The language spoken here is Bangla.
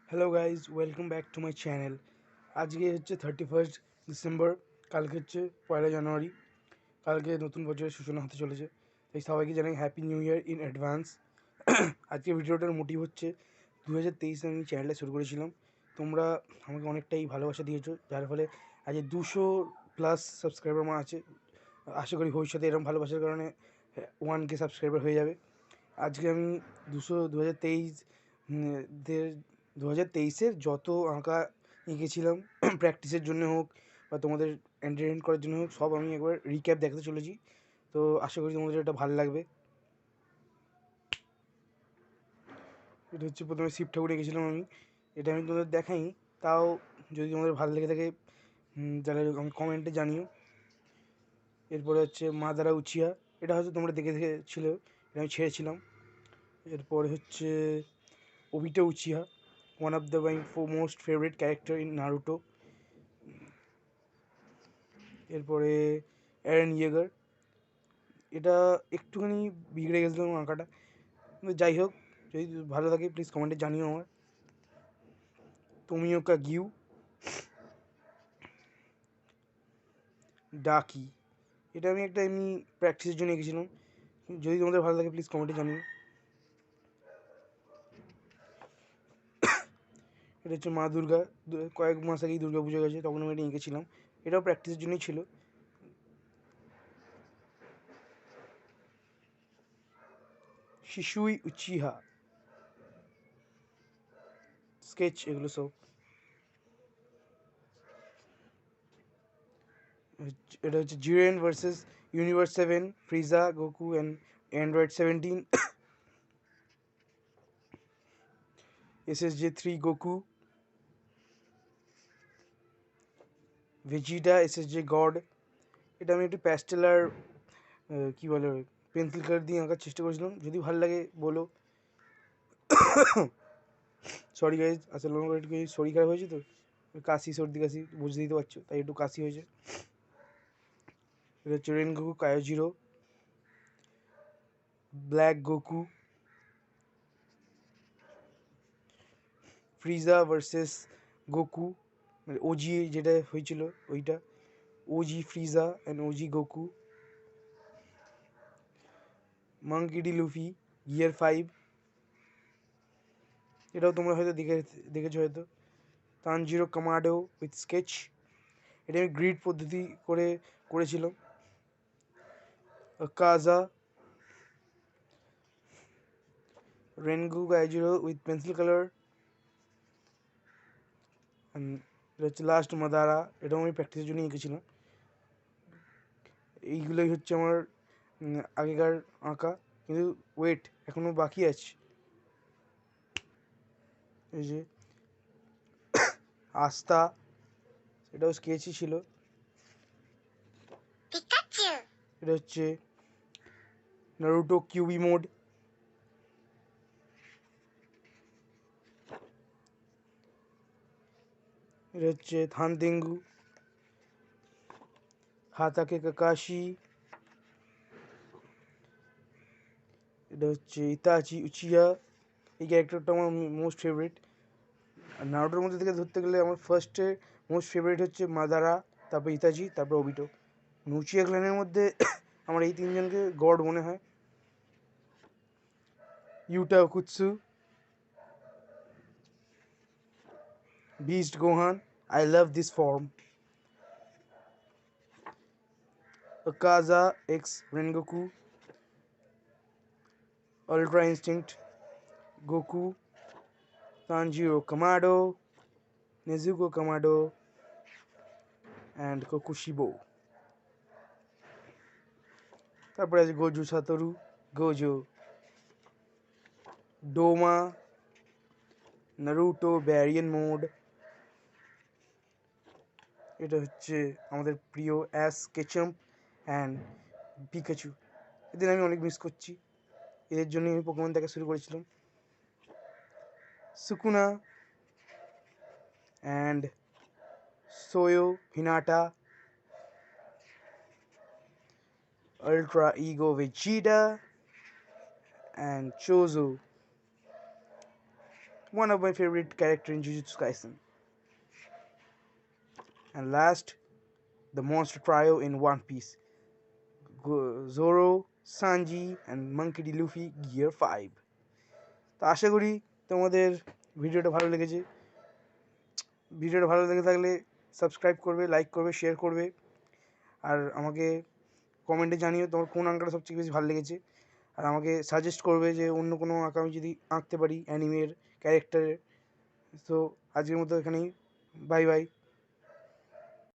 Hello guys, welcome back to my channel. আজকে হচ্ছে 31 ডিসেম্বর, কালকে হচ্ছে 1 জানুয়ারি। কালকে নতুন বছরের সূচনা হতে চলেছে, তাই সবাইকে জানাই happy new year in advance. আজকে ভিডিওটার মোটিভ হচ্ছে 2023 আমি চ্যানেলটা শুরু করেছিলাম। তোমরা আমাকে অনেকটাই ভালোবাসা দিয়েছো, যার ফলে আজকে 200+ সাবস্ক্রাইবার আমার আছে। আশা করি ভবিষ্যতে এরকম ভালোবাসার কারণে 1K সাবস্ক্রাইবার হয়ে যাবে। আজকে আমি 2023 দের 2023-এর যত আঁকা এঁকেছিলাম, প্র্যাকটিসের জন্য হোক বা তোমাদের এন্টারটেইন করার জন্য হোক, সব আমি একবার রিক্যাপ দেখাতে চলেছি। তো আশা করি তোমাদের এটা ভালো লাগবে। এটা হচ্ছে প্রথমে শিব ঠাকুর এঁকেছিলাম আমি। এটা আমি তোমাদের দেখাইনি, তাও যদি তোমাদের ভালো লেগে থাকে তাহলে আমি কমেন্টে জানিও। এরপরে হচ্ছে মা দ্বারা উচিয়া, এটা হয়তো তোমরা দেখেছিল, এটা আমি ছেড়েছিলাম। এরপরে হচ্ছে Obito Uchiha, one of the my most favourite character in Naruto. এরপরে অ্যারেন ইয়েগার, এটা একটুখানি বিগড়ে গেছিলাম আঁকাটা, কিন্তু যাই হোক, যদি ভালো লাগে প্লিজ কমেন্টে জানিও আমার। তোমিওকা গিউ, ডাকি, এটা আমি একটা এমনি প্র্যাকটিসের জন্য এঁকেছিলাম, যদি তোমাদের ভালো লাগে প্লিজ কমেন্টে জানিও। এটা হচ্ছে মা দুর্গা, কয়েক মাস আগেই দুর্গা পুজো গেছে, তখন আমি এটা এঁকেছিলাম, এটাও প্র্যাকটিসের জন্যই ছিল। শিশুই উচিহা, স্কেচ এগুলো সব। এটা হচ্ছে Jiren versus universe 7, Frieza, Goku and android 17, SSJ3 Goku, Vegeta, SSJ god. এটা আমি একটু প্যাস্টেলার কী বলে পেন্সিল কালার দিয়ে আঁকার চেষ্টা করেছিলাম, যদি ভালো লাগে বলো। সরি গাইজ, আসলে আমার একটু শরীর খারাপ হয়েছে, তো কাশি, সর্দি কাশি বুঝতে দিতে পারছো, তাই একটু কাশি হয়েছে। এটা হচ্ছে রেন গোকু কায়োজিরো, black Goku, Frieza versus Goku, মানে ওজি যেটা হয়েছিল ওইটা, OG Frieza and OG Goku. Monkey D Luffy, gear 5, এটাও তোমরা হয়তো দেখেছো হয়তো। তানজিরো কামাডো উইথ স্কেচ, এটা আমি গ্রিড পদ্ধতি করেছিলাম। কাজা, রেনগু গাইজিরো উইথ পেন্সিল কালার, এটা হচ্ছে লাস্ট মাদারা, এটাও আমি প্র্যাকটিসের জন্য এঁকেছিলাম। এইগুলোই হচ্ছে আমার আগেকার আঁকা, কিন্তু ওয়েট এখনও বাকি আছে। এই যে আস্থা, এটাও স্কেচই ছিল। এটা হচ্ছে নারুটো কিউবি মোড। এটা হচ্ছে থানতেঙ্গু, হাতাকে কাকাশি। এটা হচ্ছে ইতাচি উচিয়া, এই ক্যারেক্টারটা আমার মোস্ট ফেভারিট। আর নারুটোর মধ্যে থেকে ধরতে গেলে আমার ফার্স্টে মোস্ট ফেভারিট হচ্ছে মাদারা, তারপর ইতাচি, তারপর ওবিটো। উচিয়া ক্ল্যানের মধ্যে আমার এই তিনজনকে গড মনে হয়। Yuta Okkotsu, beast Gohan, I love this form. Akaza x Rengoku, ultra instinct Goku, Tanjiro Kamado, Nezuko Kamado and Kokushibo. তারপরে আছে Gojo Satoru, Gojo, Doma, Naruto Baryon mode. এটা হচ্ছে আমাদের প্রিয় অ্যাস কেচাম্প অ্যান্ড পিকাচু, এদের আমি অনেক মিস করছি, এদের জন্যই আমি পোকেমন দেখা শুরু করেছিলাম। Sukuna and Shoyo Hinata, ultra ego Vegeta and Choso. one of my favorite character in Jujutsu Kaisen. And last, the monster trio in One Piece: Zoro, Sanji, and Monkey D. Luffy Gear 5. তো আশা করি তোমাদের ভিডিওটা ভালো লেগেছে। ভিডিওটা ভালো লেগে থাকলে সাবস্ক্রাইব করবে, লাইক করবে, শেয়ার করবে, আর আমাকে কমেন্টে জানিও তোমার কোন আঁকাটা সবচেয়ে বেশি ভালো লেগেছে। আর আমাকে সাজেস্ট করবে যে অন্য কোনো আঁকা আমি যদি আঁকতে পারি অ্যানিমের ক্যারেক্টারের। তো আজকের মতো এখানেই, বাই বাই।